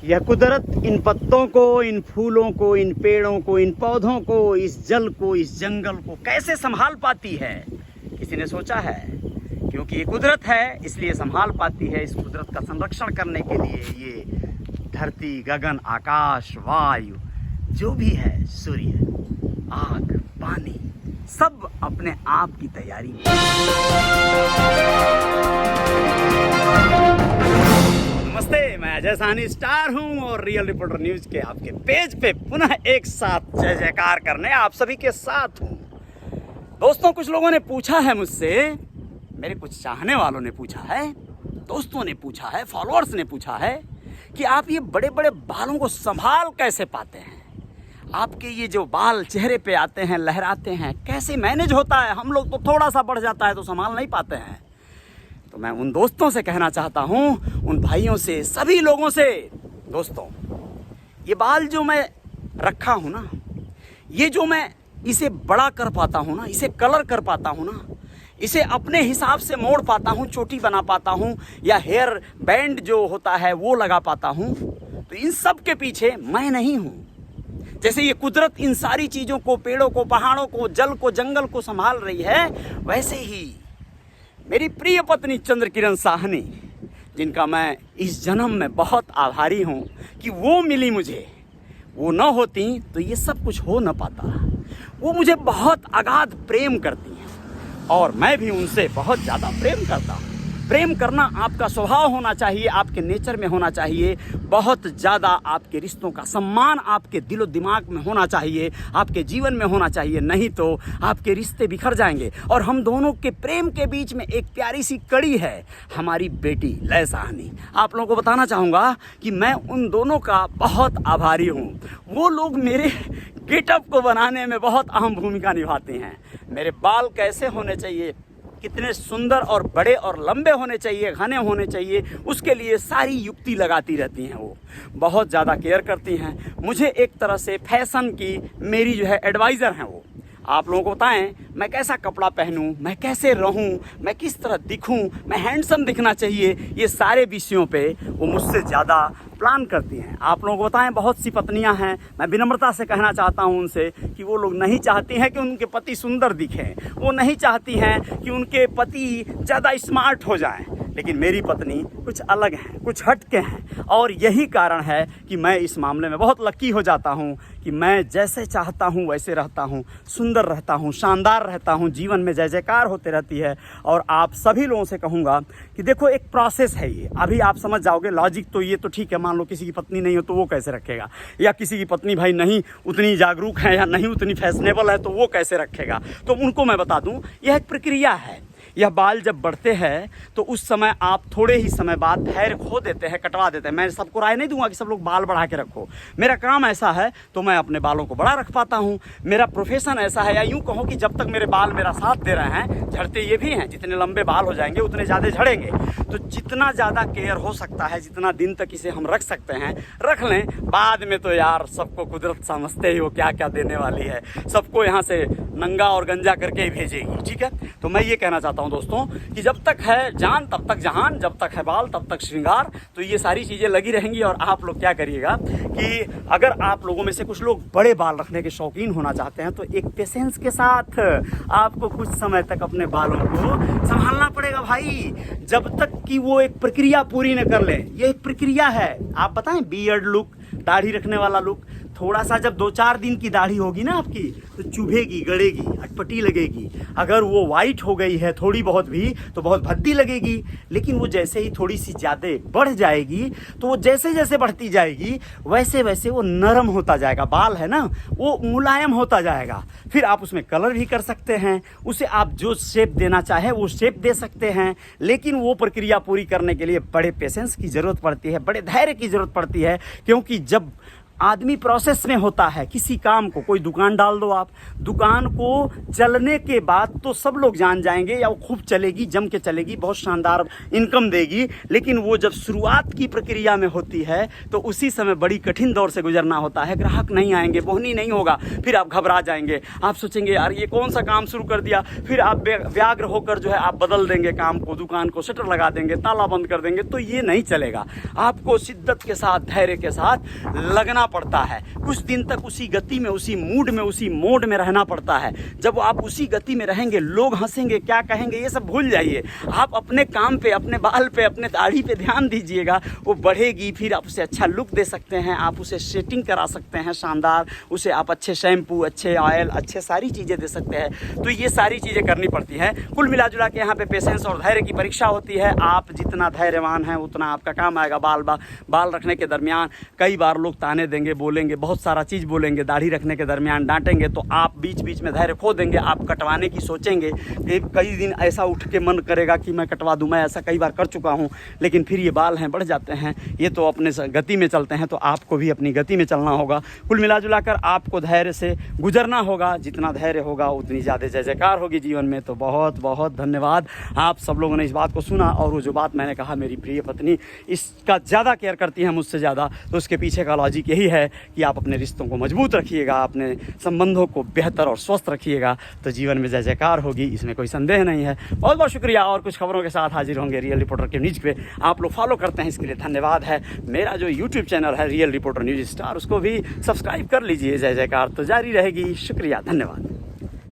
यह कुदरत इन पत्तों को, इन फूलों को, इन पेड़ों को, इन पौधों को, इस जल को, इस जंगल को कैसे संभाल पाती है, किसी ने सोचा है? क्योंकि ये कुदरत है इसलिए संभाल पाती है। इस कुदरत का संरक्षण करने के लिए ये धरती, गगन, आकाश, वायु, जो भी है, सूर्य, आग, पानी, सब अपने आप की तैयारी में। नमस्ते, मैं अजय साहनी स्टार हूं और रियल रिपोर्टर न्यूज के आपके पेज पे पुनः एक साथ जय जयकार करने आप सभी के साथ हूं। दोस्तों, कुछ लोगों ने पूछा है मुझसे, मेरे कुछ चाहने वालों ने पूछा है, दोस्तों ने पूछा है, फॉलोअर्स ने पूछा है कि आप ये बड़े बड़े बालों को संभाल कैसे पाते हैं? आपके ये जो बाल चेहरे पे आते हैं, लहराते हैं, कैसे मैनेज होता है? हम लोग तो थोड़ा सा बढ़ जाता है तो संभाल नहीं पाते हैं। तो मैं उन दोस्तों से कहना चाहता हूं, उन भाइयों से, सभी लोगों से, दोस्तों, ये बाल जो मैं रखा हूं ना, ये जो मैं इसे बड़ा कर पाता हूं ना, इसे कलर कर पाता हूं ना, इसे अपने हिसाब से मोड़ पाता हूं, चोटी बना पाता हूं, या हेयर बैंड जो होता है वो लगा पाता हूं, तो इन सब के पीछे मैं नहीं हूं। जैसे ये कुदरत इन सारी चीजों को, पेड़ों को, पहाड़ों को, जल को, जंगल को संभाल रही है, वैसे ही मेरी प्रिय पत्नी चंद्रकिरण साहनी, जिनका मैं इस जन्म में बहुत आभारी हूं कि वो मिली मुझे। वो न होती तो ये सब कुछ हो न पाता। वो मुझे बहुत अगाध प्रेम करती हैं और मैं भी उनसे बहुत ज़्यादा प्रेम करता हूँ। प्रेम करना आपका स्वभाव होना चाहिए, आपके नेचर में होना चाहिए। बहुत ज़्यादा आपके रिश्तों का सम्मान आपके दिलो दिमाग में होना चाहिए, आपके जीवन में होना चाहिए, नहीं तो आपके रिश्ते बिखर जाएंगे। और हम दोनों के प्रेम के बीच में एक प्यारी सी कड़ी है, हमारी बेटी लय साहनी। आप लोगों को बताना चाहूँगा कि मैं उन दोनों का बहुत आभारी हूँ। वो लोग मेरे गेटअप को बनाने में बहुत अहम भूमिका निभाते हैं। मेरे बाल कैसे होने चाहिए, कितने सुंदर और बड़े और लंबे होने चाहिए, घने होने चाहिए, उसके लिए सारी युक्ति लगाती रहती हैं। वो बहुत ज़्यादा केयर करती हैं। मुझे एक तरह से फैशन की मेरी जो है एडवाइज़र हैं वो। आप लोगों को बताएं मैं कैसा कपड़ा पहनूं, मैं कैसे रहूं, मैं किस तरह दिखूं, मैं हैंडसम दिखना चाहिए, ये सारे विषयों पे वो मुझसे ज़्यादा प्लान करती हैं। आप लोगों को बताएं बहुत सी पत्नियां हैं, मैं विनम्रता से कहना चाहता हूं उनसे कि वो लोग नहीं चाहती हैं कि उनके पति सुंदर दिखें, वो नहीं चाहती हैं कि उनके पति ज़्यादा स्मार्ट हो जाएं, लेकिन मेरी पत्नी कुछ अलग हैं, कुछ हटके हैं। और यही कारण है कि मैं इस मामले में बहुत लकी हो जाता हूं कि मैं जैसे चाहता हूं वैसे रहता हूं, सुंदर रहता हूं, शानदार रहता हूं, जीवन में जय जयकार होते रहती है। और आप सभी लोगों से कहूँगा कि देखो एक प्रोसेस है ये, अभी आप समझ जाओगे। लॉजिक तो ये तो ठीक है, मान लो किसी की पत्नी नहीं हो तो वो कैसे रखेगा, या किसी की पत्नी भाई नहीं उतनी जागरूक है या नहीं उतनी फैशनेबल है तो वो कैसे रखेगा। तो उनको मैं बता दूं, यह एक प्रक्रिया है। यह बाल जब बढ़ते हैं तो उस समय आप थोड़े ही समय बाद धैर्य खो देते हैं, कटवा देते हैं। मैं सबको राय नहीं दूंगा कि सब लोग बाल बढ़ा के रखो। मेरा काम ऐसा है तो मैं अपने बालों को बड़ा रख पाता हूँ। मेरा प्रोफेशन ऐसा है, या यूँ कहो कि जब तक मेरे बाल मेरा साथ दे रहे हैं, झड़ते ये भी हैं। जितने लंबे बाल हो जाएंगे उतने ज़्यादा झड़ेंगे। तो जितना ज़्यादा केयर हो सकता है, जितना दिन तक इसे हम रख सकते हैं रख लें। बाद में तो यार सबको कुदरत समझते ही वो क्या क्या देने वाली है, सबको यहाँ से नंगा और गंजा करके ही भेजेगी। ठीक है, तो मैं ये कहना चाहता हूँ दोस्तों कि जब तक है जान तब तक जहान, जब तक है बाल तब तक श्रृंगार। तो ये सारी चीज़ें लगी रहेंगी। और आप लोग क्या करिएगा कि अगर आप लोगों में से कुछ लोग बड़े बाल रखने के शौकीन होना चाहते हैं तो एक पेशेंस के साथ आपको कुछ समय तक अपने बालों को संभालना पड़ेगा भाई, जब तक कि वो एक प्रक्रिया पूरी न कर ले। ये एक प्रक्रिया है। आप बताएं, बियर्ड लुक, दाढ़ी रखने वाला लुक, थोड़ा सा जब 2-4 दिन की दाढ़ी होगी ना आपकी तो चुभेगी, गड़ेगी, अटपटी लगेगी। अगर वो वाइट हो गई है थोड़ी बहुत भी तो बहुत भद्दी लगेगी। लेकिन वो जैसे ही थोड़ी सी ज़्यादा बढ़ जाएगी तो वो जैसे जैसे बढ़ती जाएगी वैसे वैसे वो नरम होता जाएगा। बाल है ना, वो मुलायम होता जाएगा। फिर आप उसमें कलर भी कर सकते हैं, उसे आप जो शेप देना चाहे वो शेप दे सकते हैं। लेकिन वो प्रक्रिया पूरी करने के लिए बड़े पेशेंस की ज़रूरत पड़ती है, बड़े धैर्य की ज़रूरत पड़ती है। क्योंकि जब आदमी प्रोसेस में होता है किसी काम को। कोई दुकान डाल दो आप, दुकान को चलने के बाद तो सब लोग जान जाएंगे या वो खूब चलेगी, जम के चलेगी, बहुत शानदार इनकम देगी, लेकिन वो जब शुरुआत की प्रक्रिया में होती है तो उसी समय बड़ी कठिन दौर से गुजरना होता है। ग्राहक नहीं आएंगे, बोहनी नहीं होगा, फिर आप घबरा जाएंगे, आप सोचेंगे यार ये कौन सा काम शुरू कर दिया, फिर आप व्याग्र होकर जो है आप बदल देंगे काम को, दुकान को शटर लगा देंगे, ताला बंद कर देंगे, तो ये नहीं चलेगा। आपको शिद्दत के साथ, धैर्य के साथ लगना पड़ता है। कुछ दिन तक उसी गति में, उसी मूड में, उसी मोड में रहना पड़ता है। जब आप उसी गति में रहेंगे, लोग हंसेंगे, क्या कहेंगे, ये सब भूल जाइए। आप अपने काम पे, अपने बाल पे, अपने दाढ़ी पे ध्यान दीजिएगा, वो बढ़ेगी, फिर आप उसे अच्छा लुक दे सकते हैं, आप उसे सेटिंग करा सकते हैं शानदार, उसे आप अच्छे शैम्पू, अच्छे ऑयल, अच्छे सारी चीज़ें दे सकते हैं। तो ये सारी चीज़ें करनी पड़ती हैं। कुल मिला जुला के यहाँ पे पेशेंस और धैर्य की परीक्षा होती है। आप जितना धैर्यवान हैं उतना आपका काम आएगा। बाल रखने के दरमियान कई बार लोग ताने देंगे, बोलेंगे, बहुत सारा चीज़ बोलेंगे, दाढ़ी रखने के दरमियान डांटेंगे, तो आप बीच बीच में धैर्य खो देंगे, आप कटवाने की सोचेंगे। कई दिन ऐसा उठ के मन करेगा कि मैं कटवा दूं, मैं ऐसा कई बार कर चुका हूं, लेकिन फिर ये बाल हैं बढ़ जाते हैं। ये तो अपने गति में चलते हैं, तो आपको भी अपनी गति में चलना होगा। कुल मिला जुला कर आपको धैर्य से गुजरना होगा। जितना धैर्य होगा उतनी ज़्यादा जय जयकार होगी जीवन में। तो बहुत बहुत धन्यवाद, आप सब लोगों ने इस बात को सुना। और वो जो बात मैंने कहा, मेरी प्रिय पत्नी इसका ज़्यादा केयर करती है मुझसे ज़्यादा, तो उसके पीछे का लॉजिक यही है कि आप अपने रिश्तों को मजबूत रखिएगा, अपने संबंधों को बेहतर और स्वस्थ रखिएगा, तो जीवन में जय जयकार होगी, इसमें कोई संदेह नहीं है। बहुत बहुत शुक्रिया। और कुछ खबरों के साथ हाजिर होंगे रियल रिपोर्टर के न्यूज़ पे। आप लोग फॉलो करते हैं, इसके लिए धन्यवाद है। मेरा जो यूट्यूब चैनल है रियल रिपोर्टर न्यूज़ स्टार, उसको भी सब्सक्राइब कर लीजिए। जय जयकार तो जारी रहेगी। शुक्रिया, धन्यवाद।